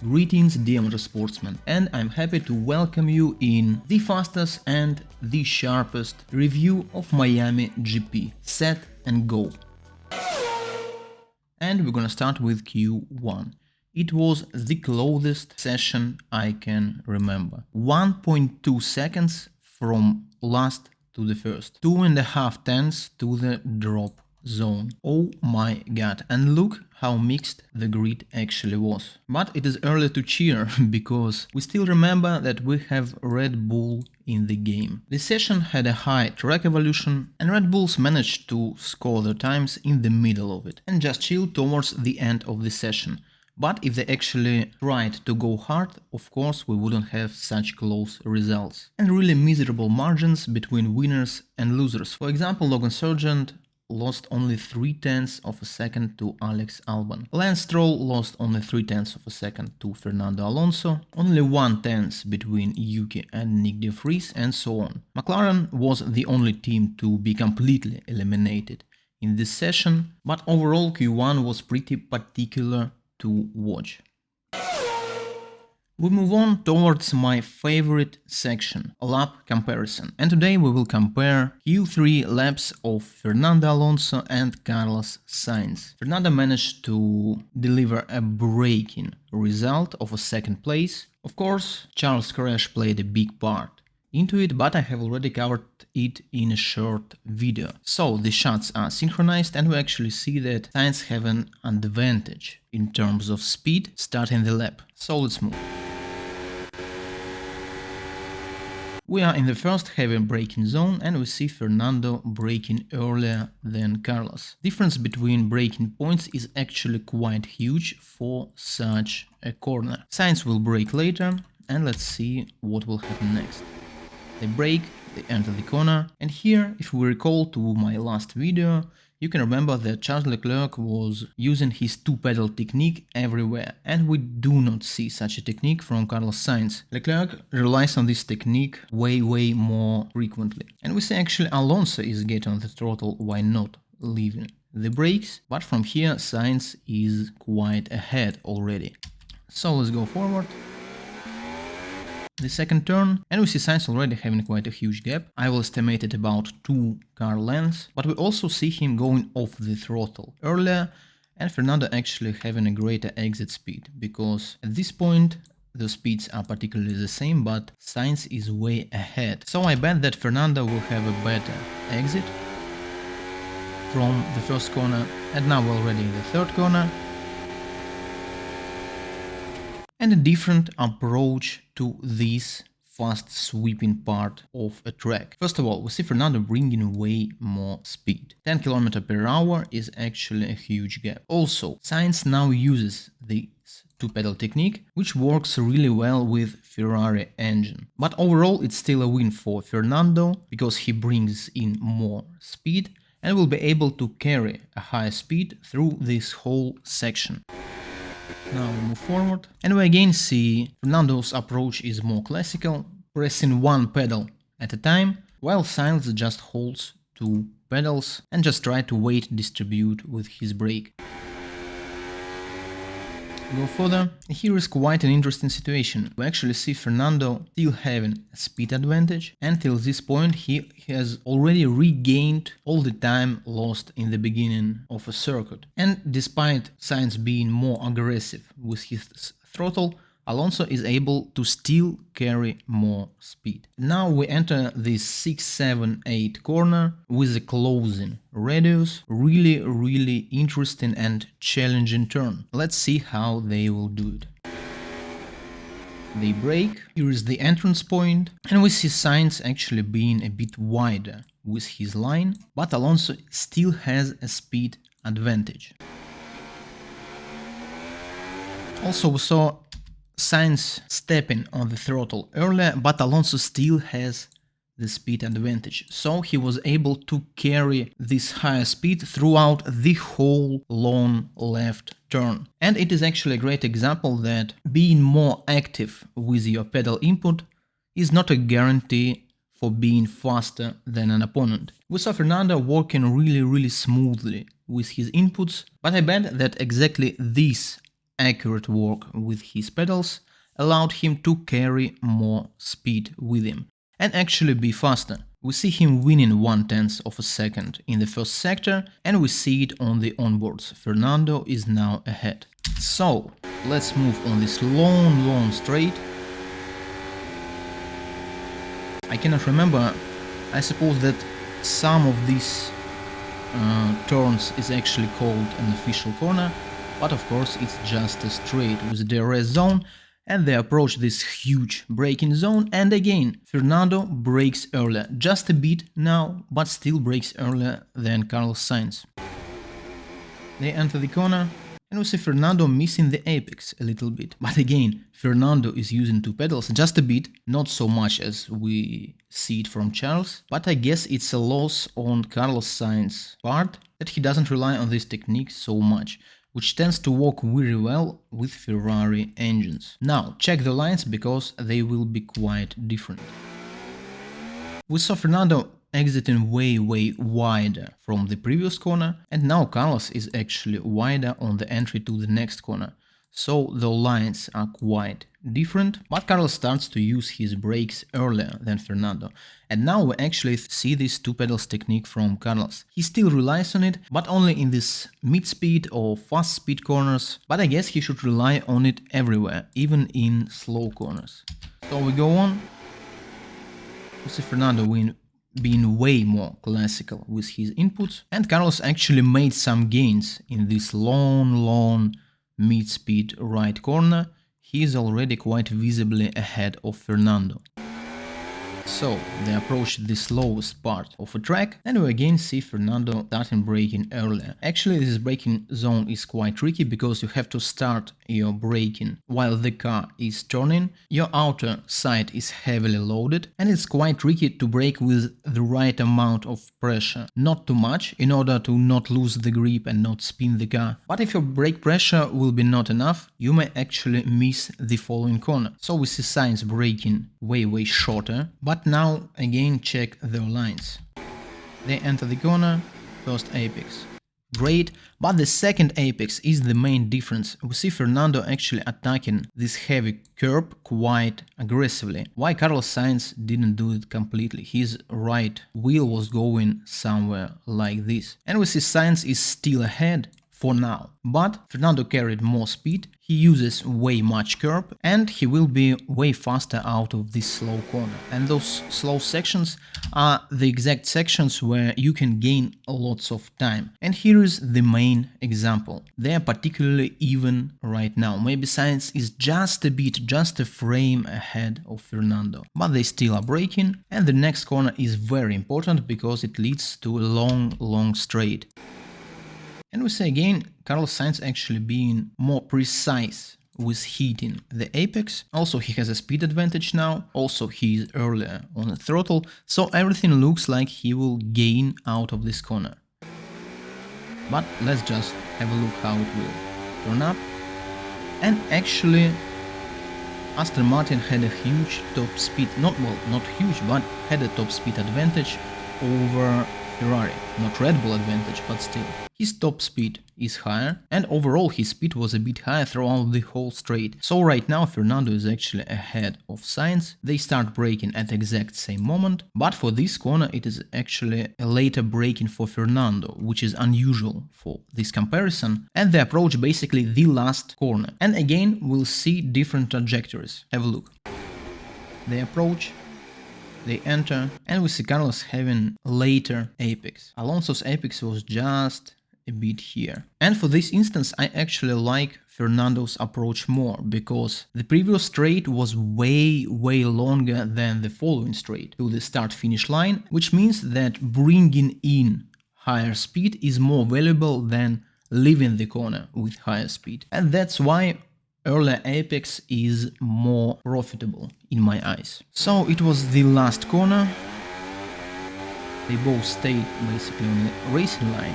Greetings dear motorsportsmen, and I'm happy to welcome you in the fastest and the sharpest review of Miami GP. Set and go. And we're gonna start with Q1. It was the closest session I can remember. 1.2 seconds from last to the first. 2.5 tenths to the drop zone. Oh my god, and look how mixed the grid actually was. But it is early to cheer, because we still remember that we have Red Bull in the game. The session had a high track evolution, and Red Bulls managed to score their times in the middle of it, and just chill towards the end of the session. But if they actually tried to go hard, of course we wouldn't have such close results. And really miserable margins between winners and losers. For example, Logan Sargent lost only 0.3 of a second to Alex Albon. Lance Stroll lost only 0.3 of a second to Fernando Alonso, only 0.1 between Yuki and Nick de Vries, and so on. McLaren was the only team to be completely eliminated in this session, but overall Q1 was pretty particular to watch. We move on towards my favorite section, lap comparison, and today we will compare Q3 laps of Fernando Alonso and Carlos Sainz. Fernando managed to deliver a breaking result of a second place. Of course, Charles' crash played a big part into it, but I have already covered it in a short video. So the shots are synchronized, and we actually see that Sainz have an advantage in terms of speed starting the lap. So let's move. We are in the first heavy braking zone, and we see Fernando braking earlier than Carlos. Difference between braking points is actually quite huge for such a corner. Sainz will brake later, and let's see what will happen next. They brake, they enter the corner, and here, if we recall to my last video, you can remember that Charles Leclerc was using his two-pedal technique everywhere, and we do not see such a technique from Carlos Sainz. Leclerc relies on this technique way more frequently. And we see actually Alonso is getting on the throttle, why not leaving the brakes, but from here Sainz is quite ahead already. So let's go forward. The second turn, and we see Sainz already having quite a huge gap. I will estimate it about 2 car lengths, but we also see him going off the throttle earlier, and Fernando actually having a greater exit speed, because at this point the speeds are particularly the same, but Sainz is way ahead. So I bet that Fernando will have a better exit from the first corner, and now we're already in the third corner. And a different approach to this fast sweeping part of a track. First of all, we see Fernando bringing way more speed. 10 km/h is actually a huge gap. Also, Sainz now uses this two-pedal technique, which works really well with Ferrari engine. But overall, it's still a win for Fernando, because he brings in more speed and will be able to carry a higher speed through this whole section. Now we move forward, and we again see Fernando's approach is more classical, pressing one pedal at a time, while Sainz just holds 2 pedals and just try to weight distribute with his brake. Go further, here is quite an interesting situation. We actually see Fernando still having a speed advantage. Until this point he has already regained all the time lost in the beginning of a circuit. And despite Sainz being more aggressive with his throttle, Alonso is able to still carry more speed. Now we enter this 6, 7, 8 corner with a closing radius. Really interesting and challenging turn. Let's see how they will do it. They brake, here is the entrance point, and we see Sainz actually being a bit wider with his line, but Alonso still has a speed advantage. Also we saw Sainz stepping on the throttle earlier, but Alonso still has the speed advantage, so he was able to carry this higher speed throughout the whole long left turn. And it is actually a great example that being more active with your pedal input is not a guarantee for being faster than an opponent. We saw Fernando working really smoothly with his inputs, but I bet that exactly this accurate work with his pedals allowed him to carry more speed with him and actually be faster. We see him winning 1/10 of a second in the first sector, and we see it on the onboards. Fernando is now ahead. So let's move on this long straight. I cannot remember, I suppose that some of these turns is actually called an official corner, but of course it's just a straight with the DRS zone, and they approach this huge braking zone, and again Fernando brakes earlier, just a bit now, but still brakes earlier than Carlos Sainz. They enter the corner, and we see Fernando missing the apex a little bit, but again Fernando is using two pedals just a bit, not so much as we see it from Charles, but I guess it's a loss on Carlos Sainz's part that he doesn't rely on this technique so much, which tends to work very well with Ferrari engines. Now check the lines because they will be quite different. We saw Fernando exiting way wider from the previous corner, and now Carlos is actually wider on the entry to the next corner. So the lines are quite different, but Carlos starts to use his brakes earlier than Fernando. And now we actually see this two pedals technique from Carlos. He still relies on it, but only in this mid-speed or fast-speed corners, but I guess he should rely on it everywhere, even in slow corners. So we go on. We see Fernando being way more classical with his inputs, and Carlos actually made some gains in this long mid-speed right corner. He is already quite visibly ahead of Fernando. So they approach the slowest part of a track, and we again see Fernando starting braking earlier. Actually, this braking zone is quite tricky because you have to start your braking while the car is turning. Your outer side is heavily loaded, and it's quite tricky to brake with the right amount of pressure. Not too much, in order to not lose the grip and not spin the car. But if your brake pressure will be not enough, you may actually miss the following corner. So we see Sainz braking way shorter, but now again check their lines. They enter the corner, first apex. Great, but the second apex is the main difference. We see Fernando actually attacking this heavy curb quite aggressively. Why Carlos Sainz didn't do it completely? His right wheel was going somewhere like this. And we see Sainz is still ahead for now, but Fernando carried more speed, he uses way much curb, and he will be way faster out of this slow corner. And those slow sections are the exact sections where you can gain lots of time. And here is the main example. They are particularly even right now. Maybe Sainz is just a frame ahead of Fernando, but they still are braking, and the next corner is very important because it leads to a long straight. And we see again Carlos Sainz actually being more precise with hitting the apex. Also he has a speed advantage now, also he is earlier on the throttle, so everything looks like he will gain out of this corner. But let's just have a look how it will turn up. And actually Aston Martin had a huge top speed, not huge, but had a top speed advantage over Ferrari. Not Red Bull advantage, but still. His top speed is higher, and overall his speed was a bit higher throughout the whole straight. So right now Fernando is actually ahead of Sainz. They start braking at the exact same moment, but for this corner it is actually a later braking for Fernando, which is unusual for this comparison, and they approach basically the last corner. And again we'll see different trajectories. Have a look. They approach, they enter, and we see Carlos having later apex. Alonso's apex was just a bit here. And for this instance I actually like Fernando's approach more, because the previous straight was way longer than the following straight to the start-finish line, which means that bringing in higher speed is more valuable than leaving the corner with higher speed. And that's why earlier apex is more profitable in my eyes. So it was the last corner. They both stayed basically on the racing line.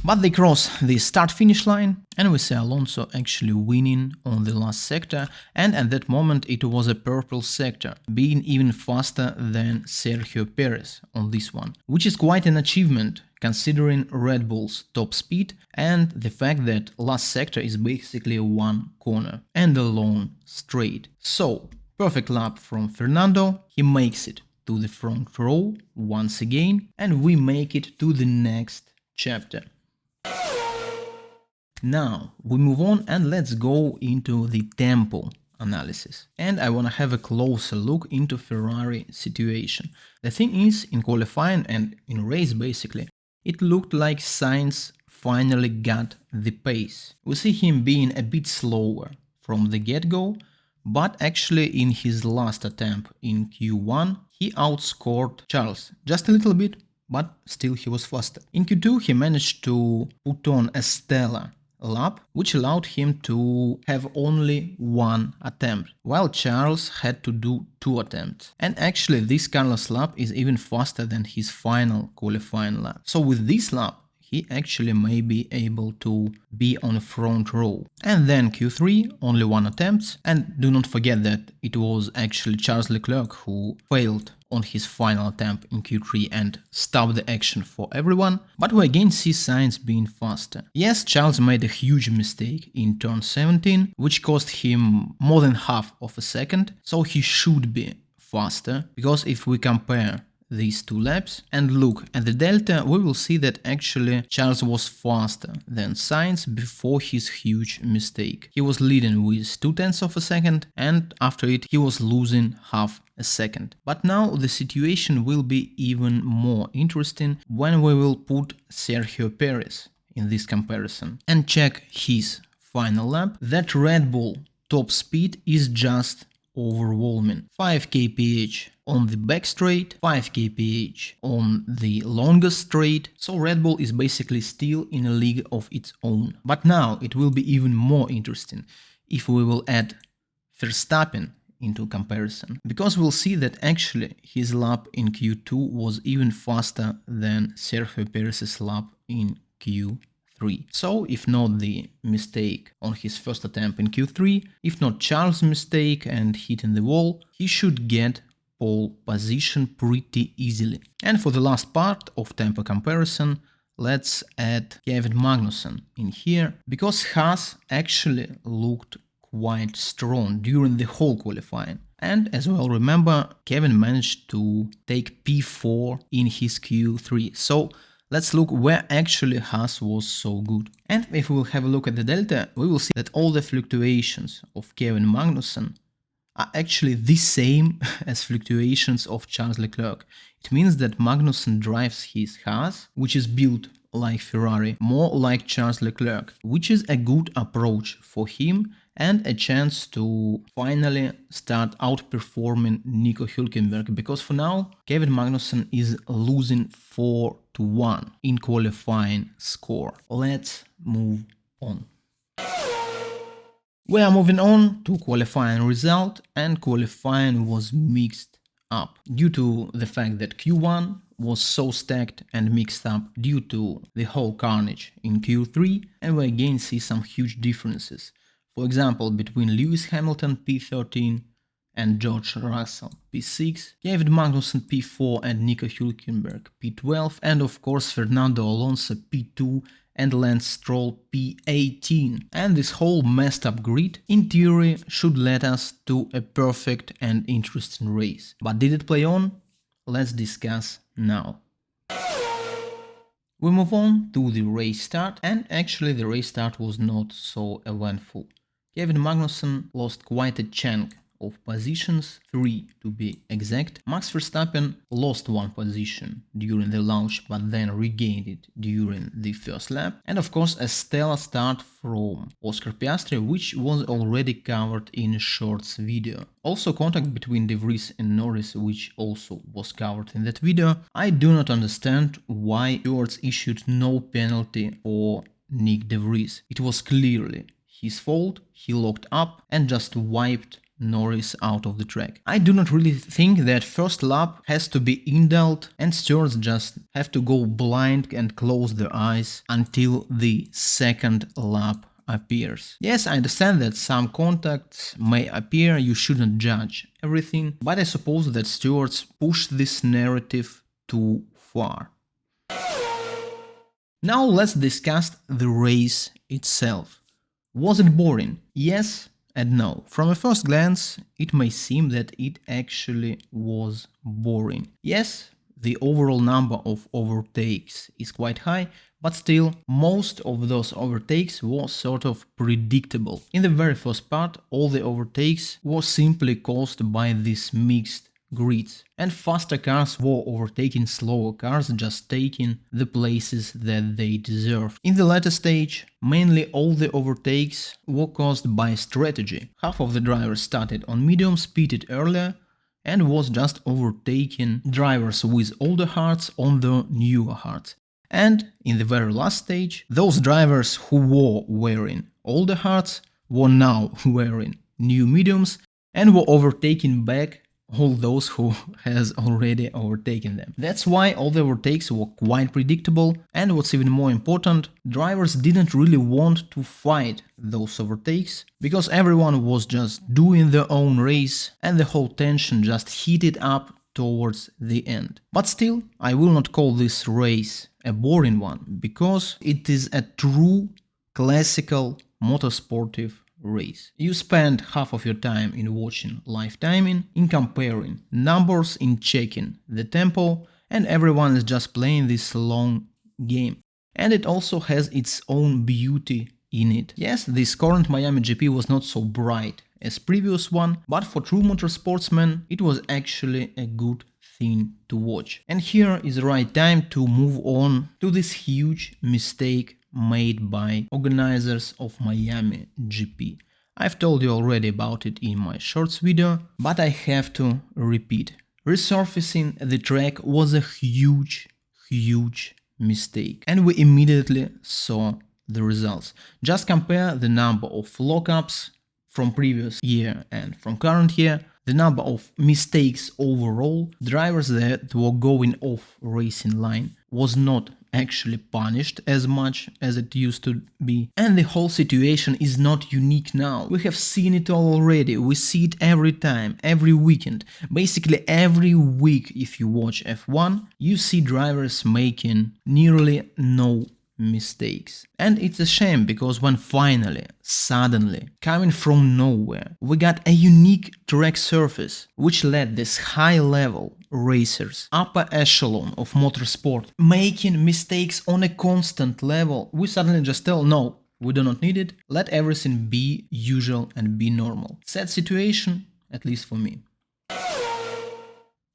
But they cross the start-finish line and we see Alonso actually winning on the last sector, and at that moment it was a purple sector, being even faster than Sergio Perez on this one, which is quite an achievement considering Red Bull's top speed and the fact that last sector is basically one corner and a long straight. So, perfect lap from Fernando, he makes it to the front row once again, and we make it to the next chapter. Now, we move on and let's go into the tempo analysis. And I want to have a closer look into Ferrari situation. The thing is, in qualifying and in race basically, it looked like Sainz finally got the pace. We see him being a bit slower from the get-go, but actually in his last attempt in Q1, he outscored Charles just a little bit, but still he was faster. In Q2, he managed to put on a stellar lap, which allowed him to have only one attempt, while Charles had to do 2 attempts. And actually this Carlos lap is even faster than his final qualifying lap. So with this lap, he actually may be able to be on the front row. And then Q3, only 1 attempt, and do not forget that it was actually Charles Leclerc who failed on his final attempt in Q3 and stopped the action for everyone, but we again see Sainz being faster. Yes, Charles made a huge mistake in turn 17, which cost him more than half of a second, so he should be faster, because if we compare these 2 laps and look at the delta, we will see that actually Charles was faster than Sainz before his huge mistake. He was leading with 0.2 of a second, and after it he was losing half a second. But now the situation will be even more interesting when we will put Sergio Perez in this comparison and check his final lap. That Red Bull top speed is just overwhelming. 5 kph on the back straight, 5 kph on the longest straight, so Red Bull is basically still in a league of its own. But now it will be even more interesting if we will add Verstappen into comparison, because we'll see that actually his lap in Q2 was even faster than Sergio Perez's lap in Q3. So if not the mistake on his first attempt in Q3, if not Charles' mistake and hitting the wall, he should get pole position pretty easily. And for the last part of tempo comparison, let's add Kevin Magnussen in here, because Haas actually looked quite strong during the whole qualifying. And as we all remember, Kevin managed to take P4 in his Q3. So let's look where actually Haas was so good. And if we will have a look at the delta, we will see that all the fluctuations of Kevin Magnussen are actually the same as fluctuations of Charles Leclerc. It means that Magnussen drives his Haas, which is built like Ferrari, more like Charles Leclerc, which is a good approach for him and a chance to finally start outperforming Nico Hülkenberg, because for now Kevin Magnussen is losing 4-1 in qualifying score. Let's move on. We are moving on to qualifying result, and qualifying was mixed up due to the fact that Q1 was so stacked and mixed up due to the whole carnage in Q3, and we again see some huge differences. For example, between Lewis Hamilton P13 and George Russell P6, Kevin Magnussen P4 and Nico Hülkenberg P12, and of course Fernando Alonso P2 and Lance Stroll P18. And this whole messed up grid, in theory, should lead us to a perfect and interesting race. But did it play on? Let's discuss now. We move on to the race start, and actually the race start was not so eventful. Kevin Magnussen lost quite a chunk of positions, 3 to be exact. Max Verstappen lost 1 position during the launch, but then regained it during the first lap. And of course a stellar start from Oscar Piastri, which was already covered in a shorts video. Also contact between De Vries and Norris, which also was covered in that video. I do not understand why stewards issued no penalty for Nick De Vries. It was clearly his fault, he locked up and just wiped Norris out of the track. I do not really think that first lap has to be indulged and stewards just have to go blind and close their eyes until the second lap appears. Yes, I understand that some contacts may appear, you shouldn't judge everything, but I suppose that stewards push this narrative too far. Now let's discuss the race itself. Was it boring? Yes and no. From a first glance, it may seem that it actually was boring. Yes, the overall number of overtakes is quite high, but still, most of those overtakes were sort of predictable. In the very first part, all the overtakes were simply caused by these mixed grids, and faster cars were overtaking slower cars, just taking the places that they deserved. In the latter stage, mainly all the overtakes were caused by strategy. Half of the drivers started on mediums, pitted earlier, and was just overtaking drivers with older hards on the newer hards. And in the very last stage, those drivers who were wearing older hards were now wearing new mediums and were overtaking back all those who has already overtaken them. That's why all the overtakes were quite predictable, and what's even more important, drivers didn't really want to fight those overtakes, because everyone was just doing their own race and the whole tension just heated up towards the end. But still, I will not call this race a boring one, because it is a true classical motorsportive race. You spend half of your time in watching live timing, in comparing numbers, in checking the tempo, and everyone is just playing this long game. And it also has its own beauty in it. Yes, this current Miami GP was not so bright as previous one, but for true motorsportsmen it was actually a good thing to watch. And here is the right time to move on to this huge mistake made by organizers of Miami GP. I've told you already about it in my shorts video, but I have to repeat. Resurfacing the track was a huge mistake, and we immediately saw the results. Just compare the number of lockups from previous year and from current year, the number of mistakes overall. Drivers that were going off racing line was not actually punished as much as it used to be, and the whole situation is not unique now. We have seen it all already, we see it every time, every weekend, basically every week. If you watch F1, you see drivers making nearly no mistakes. And it's a shame, because when finally, suddenly, coming from nowhere, we got a unique track surface which let this high-level racers, upper echelon of motorsport, making mistakes on a constant level, we suddenly just tell, no, we do not need it, let everything be usual and be normal. Sad situation, at least for me.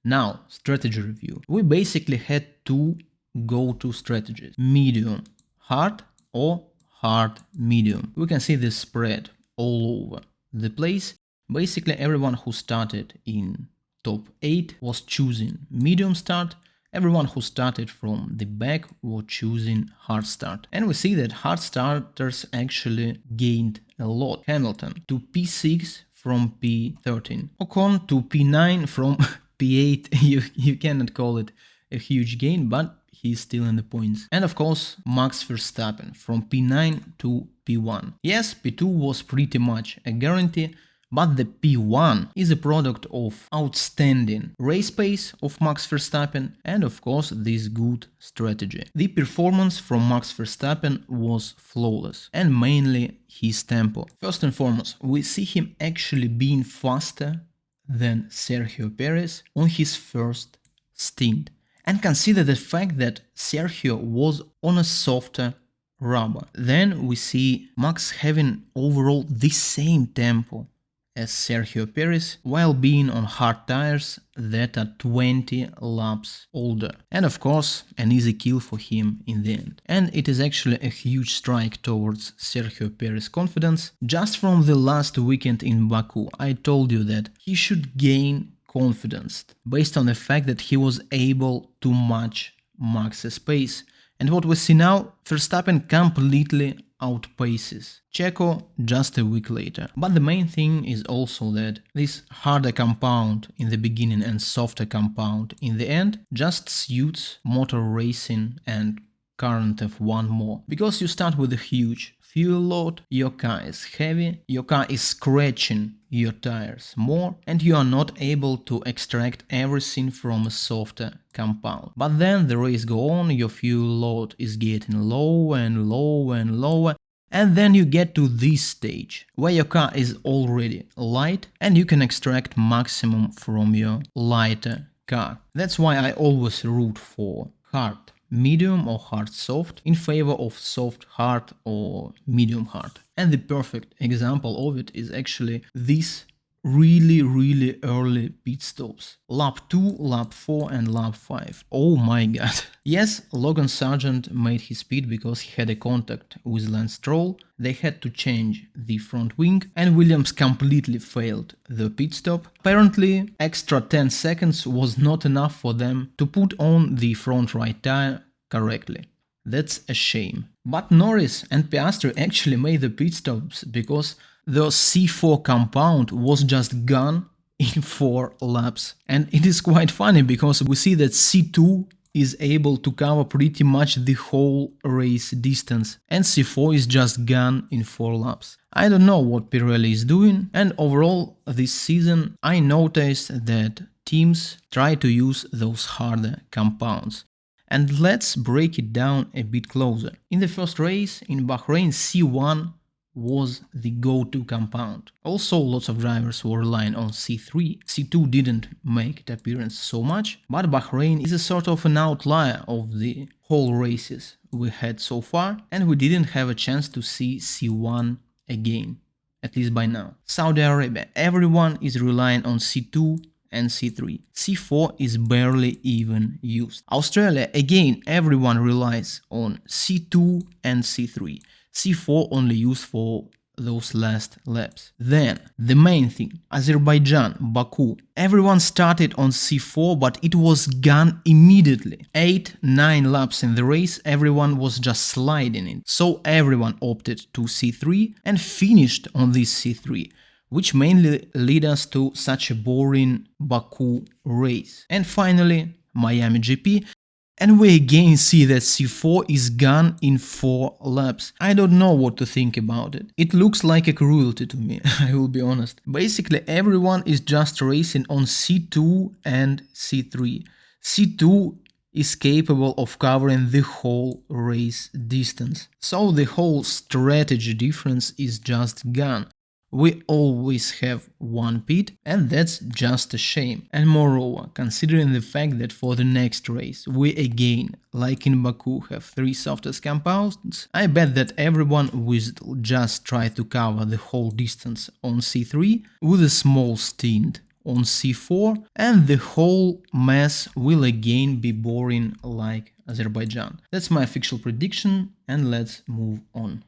Now, strategy review. We basically had two go-to strategies: medium hard or hard medium. We can see this spread all over the place. Basically everyone who started in top 8 was choosing medium start, everyone who started from the back was choosing hard start. And we see that hard starters actually gained a lot. Hamilton to P6 from P13, Ocon to P9 from P8. You cannot call it a huge gain, but he's still in the points. And of course, Max Verstappen from P9 to P1. Yes, P2 was pretty much a guarantee, but the P1 is a product of outstanding race pace of Max Verstappen and of course this good strategy. The performance from Max Verstappen was flawless, and mainly his tempo. First and foremost, we see him actually being faster than Sergio Perez on his first stint. And consider the fact that Sergio was on a softer rubber. Then we see Max having overall the same tempo as Sergio Perez while being on hard tires that are 20 laps older. And of course, an easy kill for him in the end. And it is actually a huge strike towards Sergio Perez's confidence. Just from the last weekend in Baku, I told you that he should gain confidence based on the fact that he was able to match Max's pace, And what we see now, Verstappen completely outpaces Checo just a week later. But the main thing is also that this harder compound in the beginning and softer compound in the end just suits motor racing and current F1 more. Because you start with a huge fuel load, your car is heavy, your car is scratching your tires more, and you are not able to extract everything from a softer compound. But then the race goes on, your fuel load is getting lower and lower and lower, and then you get to this stage where your car is already light and you can extract maximum from your lighter car. That's why I always root for hard medium or hard soft in favor of soft hard or medium hard. And the perfect example of it is actually this really early pit stops. Lap 2, lap 4 and lap 5. Oh my god. Yes, Logan Sargent made his pit because he had a contact with Lance Stroll. They had to change the front wing and Williams completely failed the pit stop. Apparently, extra 10 seconds was not enough for them to put on the front right tire correctly. That's a shame. But Norris and Piastri actually made the pit stops because the C4 compound was just gone in 4 laps. And it is quite funny because we see that C2 is able to cover pretty much the whole race distance and C4 is just gone in 4 laps. I don't know what Pirelli is doing, and overall this season I noticed that teams try to use those harder compounds. And let's break it down a bit closer. In the first race in Bahrain, C1 was the go-to compound. Also, lots of drivers were relying on C3. C2 didn't make an appearance so much, but Bahrain is a sort of an outlier of the whole races we had so far, and we didn't have a chance to see C1 again, at least by now. Saudi Arabia, everyone is relying on C2 and C3. C4 is barely even used. Australia, again, everyone relies on C2 and C3. C4 only used for those last laps. Then, the main thing, Azerbaijan, Baku. Everyone started on C4, but it was gone immediately. 8-9 laps in the race, everyone was just sliding in. So everyone opted to C3 and finished on this C3, which mainly led us to such a boring Baku race. And finally, Miami GP. And we again see that C4 is gone in 4 laps. I don't know what to think about it. It looks like a cruelty to me, I will be honest. Basically, everyone is just racing on C2 and C3. C2 is capable of covering the whole race distance. So the whole strategy difference is just gone. We always have one pit, and that's just a shame. And moreover, considering the fact that for the next race we again, like in Baku, have 3 softest compounds, I bet that everyone will just try to cover the whole distance on C3 with a small stint on C4, and the whole mess will again be boring like Azerbaijan. That's my official prediction, and let's move on.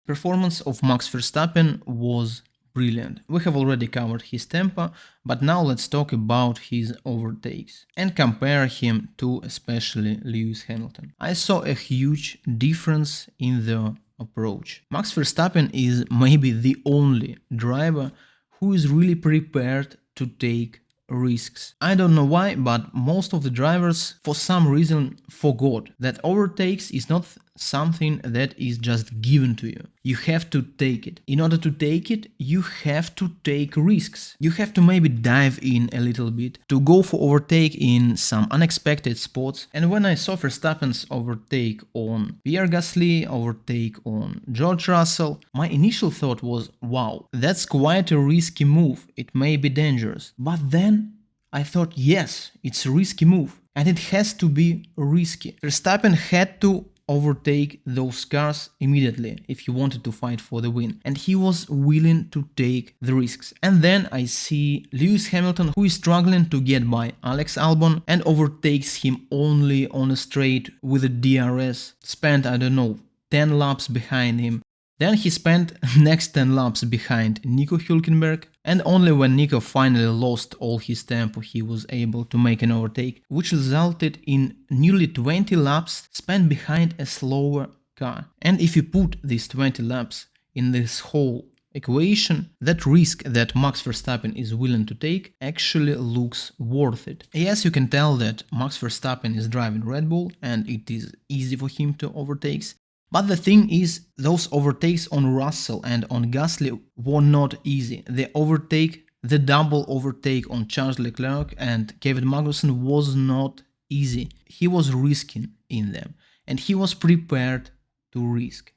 Performance of Max Verstappen was brilliant. We have already covered his tempo, but now let's talk about his overtakes and compare him to especially Lewis Hamilton. I saw a huge difference in the approach. Max Verstappen is maybe the only driver who is really prepared to take risks. I don't know why, but most of the drivers for some reason forgot that overtakes is not something that is just given to you. You have to take it. In order to take it, you have to take risks. You have to maybe dive in a little bit, to go for overtake in some unexpected spots. And when I saw Verstappen's overtake on Pierre Gasly, overtake on George Russell, my initial thought was, wow, that's quite a risky move. It may be dangerous. But then I thought, yes, it's a risky move. And it has to be risky. Verstappen had to overtake those cars immediately if he wanted to fight for the win, and he was willing to take the risks. And then I see Lewis Hamilton, who is struggling to get by Alex Albon and overtakes him only on a straight with a DRS, spent, I don't know, 10 laps behind him. Then he spent next 10 laps behind Nico Hülkenberg, and only when Nico finally lost all his tempo he was able to make an overtake, which resulted in nearly 20 laps spent behind a slower car. And if you put these 20 laps in this whole equation, that risk that Max Verstappen is willing to take actually looks worth it. Yes, you can tell that Max Verstappen is driving Red Bull and it is easy for him to overtake, but the thing is, those overtakes on Russell and on Gasly were not easy. The double overtake on Charles Leclerc and Kevin Magnussen was not easy. He was risking in them, and he was prepared to risk.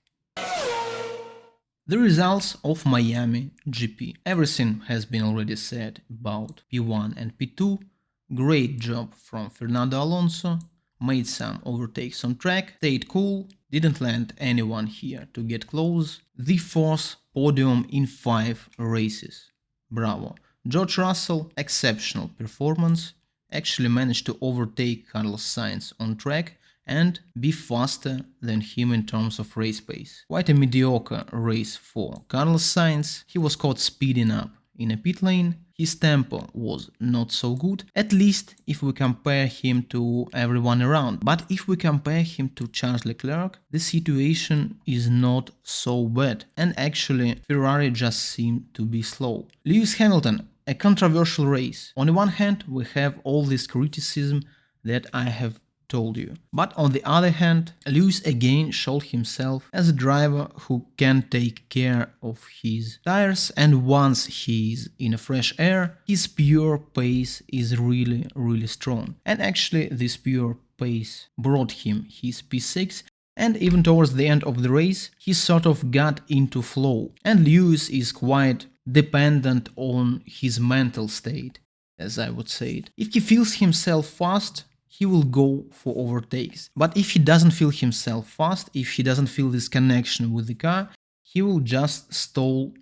The results of Miami GP. Everything has been already said about P1 and P2. Great job from Fernando Alonso. Made some overtakes on track, stayed cool, didn't land anyone here to get close. The fourth podium in 5 races. Bravo. George Russell, exceptional performance, actually managed to overtake Carlos Sainz on track and be faster than him in terms of race pace. Quite a mediocre race for Carlos Sainz. He was caught speeding up in a pit lane. His tempo was not so good, at least if we compare him to everyone around. But if we compare him to Charles Leclerc, the situation is not so bad. And actually, Ferrari just seemed to be slow. Lewis Hamilton, a controversial race. On the one hand, we have all this criticism that I have told you. But on the other hand, Lewis again showed himself as a driver who can take care of his tires, and once he is in a fresh air, his pure pace is really strong. And actually this pure pace brought him his P6, and even towards the end of the race he sort of got into flow. And Lewis is quite dependent on his mental state, as I would say it. If he feels himself fast, he will go for overtakes. But if he doesn't feel himself fast, if he doesn't feel this connection with the car, he will just stall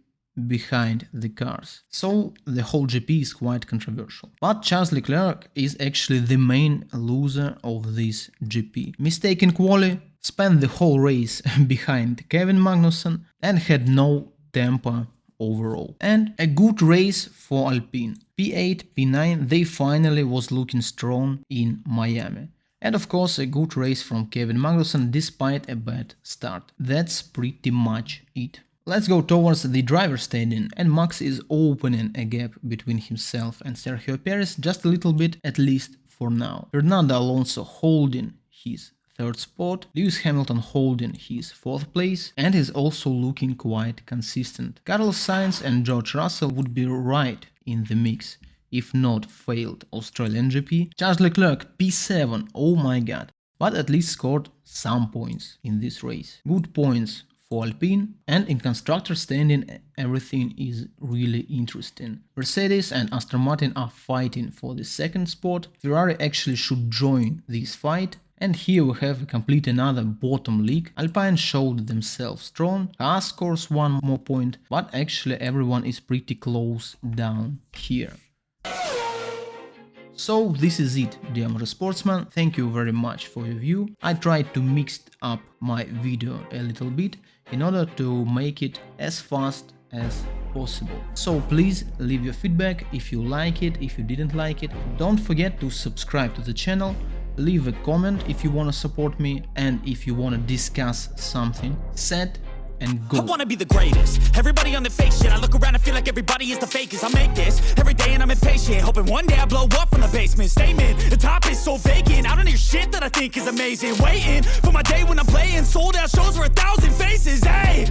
behind the cars. So the whole GP is quite controversial. But Charles Leclerc is actually the main loser of this GP. Mistake in quali, spent the whole race behind Kevin Magnussen and had no tempo overall. And a good race for Alpine. P8, P9, they finally was looking strong in Miami. And of course a good race from Kevin Magnussen despite a bad start. That's pretty much it. Let's go towards the driver's standing, and Max is opening a gap between himself and Sergio Perez just a little bit, at least for now. Fernando Alonso holding his 3rd spot, Lewis Hamilton holding his 4th place, and is also looking quite consistent. Carlos Sainz and George Russell would be right in the mix, if not failed Australian GP. Charles Leclerc P7, oh my god, but at least scored some points in this race. Good points for Alpine, and in constructor standing everything is really interesting. Mercedes and Aston Martin are fighting for the 2nd spot. Ferrari actually should join this fight. And here we have complete another bottom league. Alpine showed themselves strong, Haas scores 1 more point, but actually everyone is pretty close down here. So this is it, dear motorsportsman. Thank you very much for your view. I tried to mix up my video a little bit in order to make it as fast as possible. So please leave your feedback if you like it, if you didn't like it. Don't forget to subscribe to the channel. Leave a comment if you want to support me, and if you want to discuss something, set and go. I want to be the greatest. Everybody on the fake shit. I look around and feel like everybody is the fakest. I make this every day and I'm impatient, hoping one day I blow up from the basement. Statement, the top is so vacant. I don't hear shit that I think is amazing. Waiting for my day when I'm playing sold out shows for 1,000 faces. Hey.